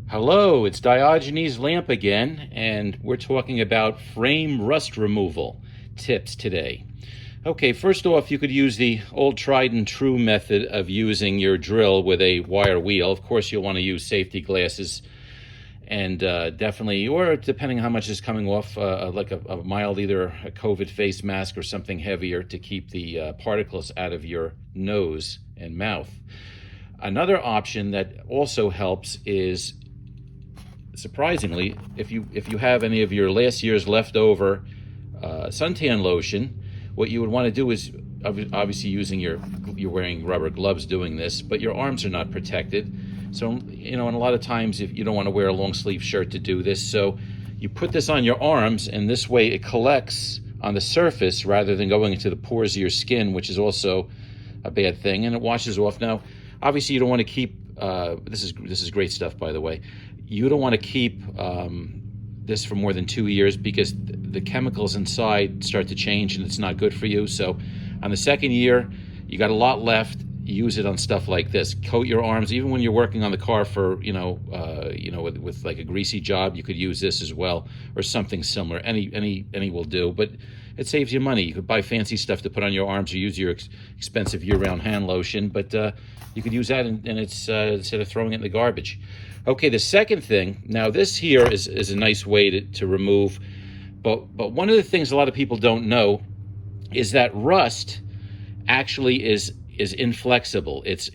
Hello, it's Diogenes Lamp again, and we're talking about frame rust removal tips today. Okay, first off, you could use the old tried and true method of using your drill with a wire wheel. Of course, you'll want to use safety glasses, and definitely, or depending on how much is coming off, like a mild, either a COVID face mask or something heavier to keep the particles out of your nose and mouth. Another option that also helps is, surprisingly, if you have any of your last year's leftover suntan lotion, what you would want to do is, obviously using you're wearing rubber gloves doing this, but your arms are not protected. So, and a lot of times if you don't want to wear a long sleeve shirt to do this, so you put this on your arms, and this way it collects on the surface rather than going into the pores of your skin, which is also a bad thing, and it washes off. Now, obviously, you don't want to keep this is great stuff, by the way. You don't want to keep this for more than 2 years because the chemicals inside start to change and it's not good for you. So on the second year, you got a lot left. Use it on stuff like this. Coat your arms, even when you're working on the car for with like a greasy job. You could use this as well, or something similar. Any will do, but it saves you money. You could buy fancy stuff to put on your arms, or use your expensive year-round hand lotion, but you could use that, and it's instead of throwing it in the garbage. Okay, the second thing. Now, this here is a nice way to remove, but one of the things a lot of people don't know is that rust actually is inflexible. It's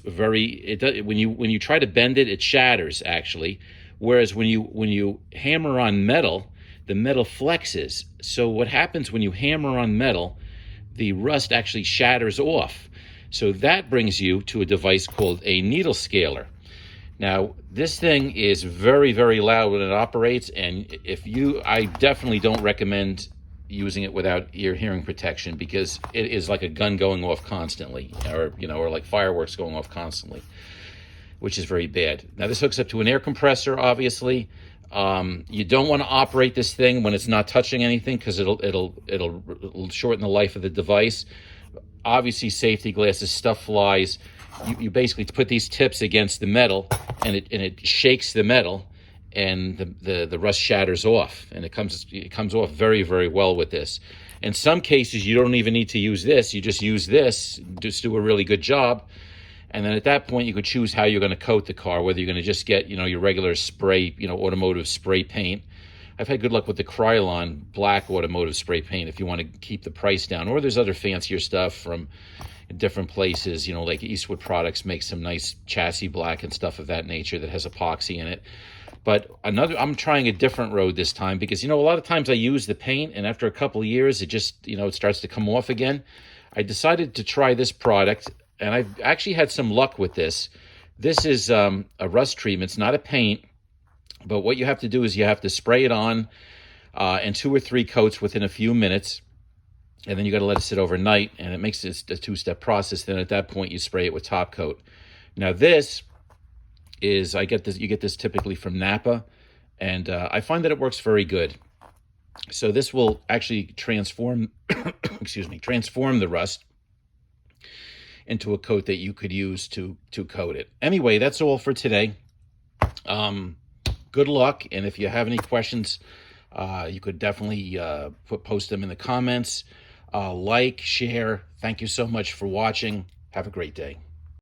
very, when you try to bend it, it shatters actually. Whereas when you hammer on metal, the metal flexes. So what happens when you hammer on metal, the rust actually shatters off. So that brings you to a device called a needle scaler. Now, this thing is very, very loud when it operates, and I definitely don't recommend using it without ear hearing protection, because it is like a gun going off constantly, or like fireworks going off constantly, which is very bad. Now, this hooks up to an air compressor, obviously. You don't want to operate this thing when it's not touching anything, because it'll shorten the life of the device. Obviously, safety glasses, stuff flies. You basically put these tips against the metal, and it shakes the metal, and the rust shatters off, and it comes off very, very well with this. In some cases, you don't even need to use this. You just use this, just do a really good job, and then at that point, you could choose how you're going to coat the car, whether you're going to just get your regular spray, automotive spray paint. I've had good luck with the Krylon black automotive spray paint if you want to keep the price down, or there's other fancier stuff from different places, like Eastwood Products makes some nice chassis black and stuff of that nature that has epoxy in it. But I'm trying a different road this time, because a lot of times I use the paint, and after a couple of years it just it starts to come off again. I decided to try this product, and I've actually had some luck with this. This is a rust treatment. It's not a paint, but what you have to do is you have to spray it on in 2 or 3 coats within a few minutes, and then you got to let it sit overnight, and it makes it a 2-step process. Then at that point you spray it with top coat. Now this is, you get this typically from Napa, and I find that it works very good. So this will actually transform transform the rust into a coat that you could use to coat it. Anyway, that's all for today. Good luck, and if you have any questions, you could definitely post them in the comments. Like, share. Thank you so much for watching. Have a great day.